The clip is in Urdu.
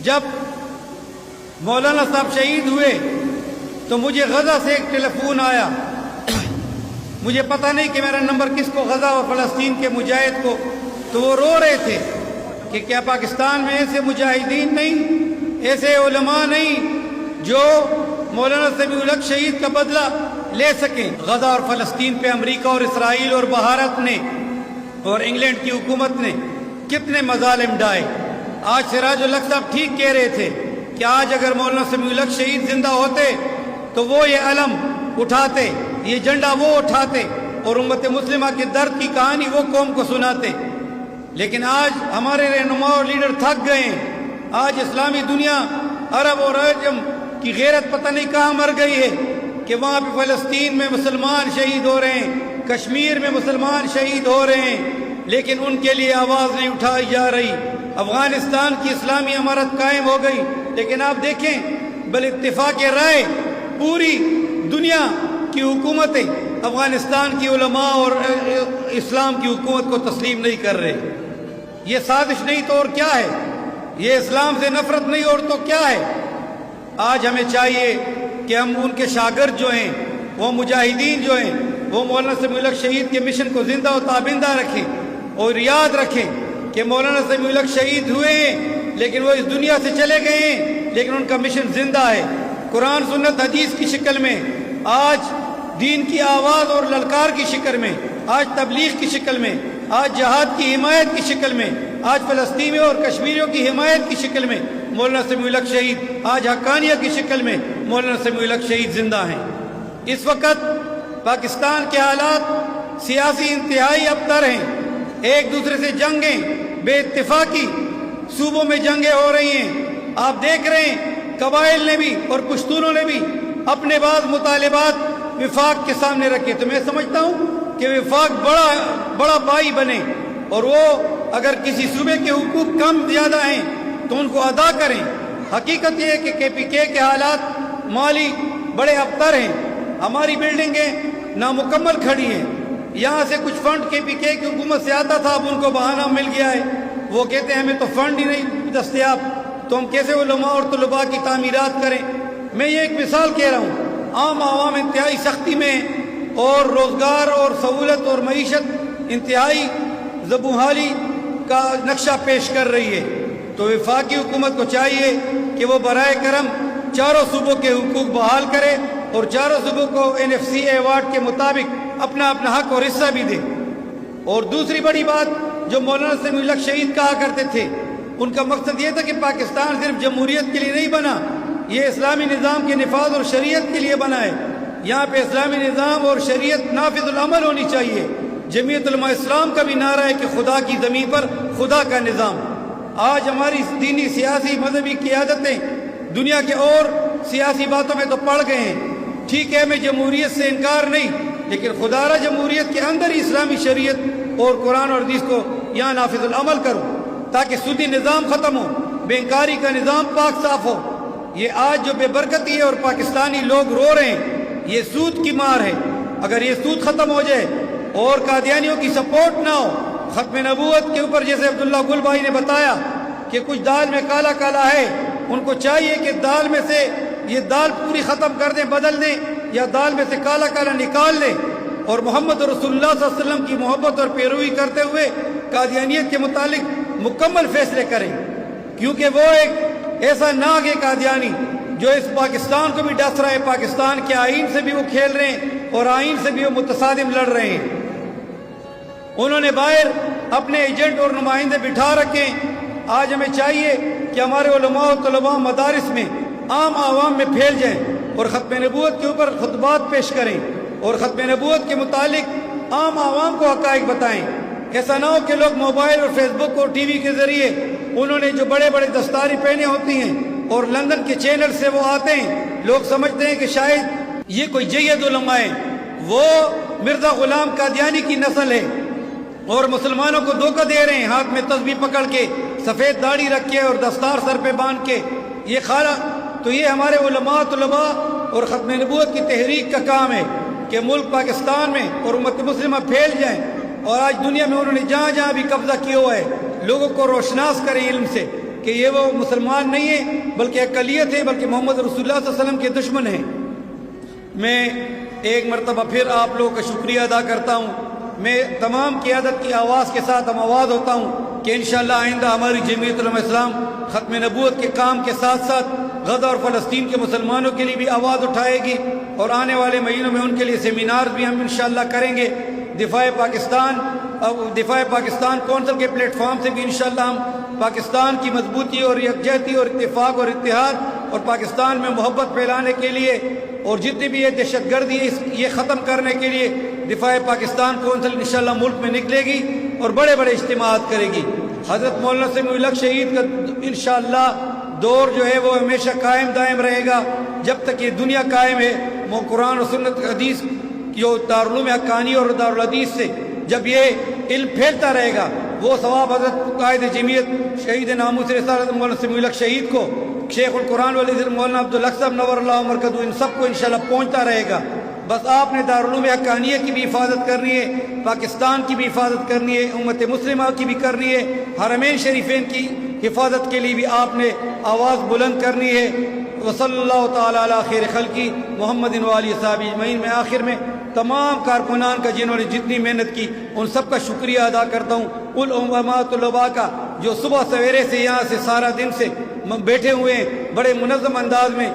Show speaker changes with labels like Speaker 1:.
Speaker 1: جب مولانا صاحب شہید ہوئے تو مجھے غزہ سے ایک ٹیلی فون آیا. مجھے پتہ نہیں کہ میرا نمبر کس کو، غزہ اور فلسطین کے مجاہد کو. تو وہ رو رہے تھے کہ کیا پاکستان میں ایسے مجاہدین نہیں، ایسے علماء نہیں جو مولانا سمیع الحق شہید کا بدلہ لے سکیں. غزہ اور فلسطین پہ امریکہ اور اسرائیل اور بھارت نے اور انگلینڈ کی حکومت نے کتنے مظالم ڈھائے. آج سراج الحق صاحب ٹھیک کہہ رہے تھے کہ آج اگر مولانا سمیع الحق شہید زندہ ہوتے تو وہ یہ علم اٹھاتے، یہ جھنڈا وہ اٹھاتے اور امت مسلمہ کے درد کی کہانی وہ قوم کو سناتے. لیکن آج ہمارے رہنما اور لیڈر تھک گئے ہیں. آج اسلامی دنیا عرب اور عجم کی غیرت پتہ نہیں کہاں مر گئی ہے کہ وہاں پہ فلسطین میں مسلمان شہید ہو رہے ہیں، کشمیر میں مسلمان شہید ہو رہے ہیں، لیکن ان کے لیے آواز نہیں اٹھائی جا رہی. افغانستان کی اسلامی امارت قائم ہو گئی، لیکن آپ دیکھیں بل اتفاق رائے پوری دنیا کی حکومتیں افغانستان کی علماء اور اسلام کی حکومت کو تسلیم نہیں کر رہے. یہ سازش نہیں تو اور کیا ہے؟ یہ اسلام سے نفرت نہیں اور تو کیا ہے؟ آج ہمیں چاہیے کہ ہم ان کے شاگرد جو ہیں، وہ مجاہدین جو ہیں، وہ مولانا سمیع الحق شہید کے مشن کو زندہ و تابندہ رکھیں اور یاد رکھیں کہ مولانا سمیع الحق شہید ہوئے ہیں لیکن وہ اس دنیا سے چلے گئے ہیں، لیکن ان کا مشن زندہ ہے. قرآن سنت حدیث کی شکل میں، آج دین کی آواز اور للکار کی شکل میں، آج تبلیغ کی شکل میں، آج جہاد کی حمایت کی شکل میں، آج فلسطینیوں اور کشمیریوں کی حمایت کی شکل میں مولانا سمیع الحق شہید، آج حقانیہ کی شکل میں مولانا سمیع الحق شہید زندہ ہیں. اس وقت پاکستان کے حالات سیاسی انتہائی ابتر ہیں. ایک دوسرے سے جنگیں، بے اتفاقی، صوبوں میں جنگیں ہو رہی ہیں. آپ دیکھ رہے ہیں قبائل نے بھی اور پشتونوں نے بھی اپنے بعض مطالبات وفاق کے سامنے رکھے. تو میں سمجھتا ہوں کہ وفاق بڑا بھائی بنے اور وہ اگر کسی صوبے کے حقوق کم زیادہ ہیں تو ان کو ادا کریں. حقیقت یہ ہے کہ KPK کے حالات مالی بڑے ابتر ہیں. ہماری بلڈنگیں نامکمل کھڑی ہیں. یہاں سے کچھ فنڈ KPK کی حکومت سے آتا تھا، اب ان کو بہانہ مل گیا ہے. وہ کہتے ہیں ہمیں تو فنڈ ہی نہیں دستیاب، تو ہم کیسے علماء اور طلباء کی تعمیرات کریں. میں یہ ایک مثال کہہ رہا ہوں. عام عوام انتہائی سختی میں اور روزگار اور سہولت اور معیشت انتہائی زبونحالی کا نقشہ پیش کر رہی ہے. تو وفاقی حکومت کو چاہیے کہ وہ برائے کرم چاروں صوبوں کے حقوق بحال کرے اور چاروں صوبوں کو NFC ایوارڈ کے مطابق اپنا اپنا حق اور حصہ بھی دے. اور دوسری بڑی بات جو مولانا سمیع الحق شہید کہا کرتے تھے، ان کا مقصد یہ تھا کہ پاکستان صرف جمہوریت کے لیے نہیں بنا، یہ اسلامی نظام کے نفاذ اور شریعت کے لیے بنا ہے. یہاں پہ اسلامی نظام اور شریعت نافذ العمل ہونی چاہیے. جمعیت علماء اسلام کا بھی نعرہ ہے کہ خدا کی زمین پر خدا کا نظام. آج ہماری دینی سیاسی مذہبی قیادتیں دنیا کے اور سیاسی باتوں میں تو پڑ گئے ہیں. ٹھیک ہے، میں جمہوریت سے انکار نہیں، لیکن خدا را جمہوریت کے اندر ہی اسلامی شریعت اور قرآن اور حدیث کو یہاں نافذ العمل کروں تاکہ سودی نظام ختم ہو، بینکاری کا نظام پاک صاف ہو. یہ آج جو بے برکتی ہے اور پاکستانی لوگ رو رہے ہیں، یہ سود کی مار ہے. اگر یہ سود ختم ہو جائے اور قادیانیوں کی سپورٹ نہ ہو، ختم نبوت کے اوپر جیسے عبداللہ گل بھائی نے بتایا کہ کچھ دال میں کالا کالا ہے، ان کو چاہیے کہ دال میں سے یہ دال پوری ختم کر دیں، بدل دیں، یا دال میں سے کالا کالا نکال دیں اور محمد رسول اللہ صلی اللہ علیہ وسلم کی محبت اور پیروی کرتے ہوئے قادیانیت کے متعلق مکمل فیصلے کریں. کیونکہ وہ ایک ایسا ناگ ہے قادیانی جو اس پاکستان کو بھی ڈس رہا ہے. پاکستان کے آئین سے بھی وہ کھیل رہے ہیں اور آئین سے بھی وہ متصادم لڑ رہے ہیں. انہوں نے باہر اپنے ایجنٹ اور نمائندے بٹھا رکھے. آج ہمیں چاہیے کہ ہمارے علماء و طلباء مدارس میں عام عوام میں پھیل جائیں اور ختم نبوت کے اوپر خطبات پیش کریں اور ختم نبوت کے متعلق عام عوام کو حقائق بتائیں. ایسا نہ ہو کہ لوگ موبائل اور فیس بک اور ٹی وی کے ذریعے انہوں نے جو بڑے بڑے دستاری پہنے ہوتی ہیں اور لندن کے چینل سے وہ آتے ہیں، لوگ سمجھتے ہیں کہ شاید یہ کوئی جید علماء ہیں. وہ مرزا غلام قادیانی کی نسل ہے اور مسلمانوں کو دھوکہ دے رہے ہیں، ہاتھ میں تسبیح پکڑ کے، سفید داڑھی رکھ کے اور دستار سر پہ باندھ کے. یہ خالہ تو یہ ہمارے علماء طلباء اور ختم نبوت کی تحریک کا کام ہے کہ ملک پاکستان میں اور امت مسلمہ پھیل جائیں. اور آج دنیا میں انہوں نے جہاں جہاں بھی قبضہ کیا ہوا ہے لوگوں کو روشناس کریں علم سے. کہ یہ وہ مسلمان نہیں ہیں بلکہ اقلیت ہے، بلکہ محمد رسول اللہ صلی اللہ علیہ وسلم کے دشمن ہیں۔ میں ایک مرتبہ پھر آپ لوگوں کا شکریہ ادا کرتا ہوں۔ میں تمام قیادت کی آواز کے ساتھ ہم آواز ہوتا ہوں کہ انشاءاللہ آئندہ ہماری جمعیت علماء اسلام ختم نبوت کے کام کے ساتھ ساتھ غزہ اور فلسطین کے مسلمانوں کے لیے بھی آواز اٹھائے گی، اور آنے والے مہینوں میں ان کے لیے سیمینار بھی ہم انشاءاللہ کریں گے۔ دفاع پاکستان کونسل کے پلیٹ فارم سے بھی انشاءاللہ ہم پاکستان کی مضبوطی اور یکجہتی اور اتفاق اور اتحاد اور پاکستان میں محبت پھیلانے کے لیے اور جتنی بھی یہ دہشت گردی ہے یہ ختم کرنے کے لیے دفاع پاکستان کونسل انشاءاللہ ملک میں نکلے گی اور بڑے بڑے اجتماعات کرے گی۔ حضرت مولانا سمیع الحق شہید کا انشاءاللہ دور جو ہے وہ ہمیشہ قائم دائم رہے گا جب تک یہ دنیا قائم ہے۔ قرآن و سنت حدیث جو دارالعلوم حقانی اور دارالحدیث سے جب یہ علم پھیلتا رہے گا، وہ ثواب حضرت قائد جمعیت شہید ناموس رسالت مولانا سمیع الحق شہید کو، شیخ القرآن والعزیز مولانا عبدالحق صاحب نور اللہ مرکزہ، ان سب کو انشاءاللہ پہنچتا رہے گا۔ بس آپ نے دارالعلوم حقانیہ کی بھی حفاظت کرنی ہے، پاکستان کی بھی حفاظت کرنی ہے، امت مسلمہ کی بھی کرنی ہے، حرمین شریفین کی حفاظت کے لیے بھی آپ نے آواز بلند کرنی ہے۔ وصلی اللہ تعالی علی خیر خلقی محمد وآلہ صحابہ اجمعین۔ میں آخر میں تمام کارکنان کا جنہوں نے جتنی محنت کی ان سب کا شکریہ ادا کرتا ہوں۔ ان علماء طلباء کا جو صبح سویرے سے یہاں سے سارا دن سے بیٹھے ہوئے ہیں بڑے منظم انداز میں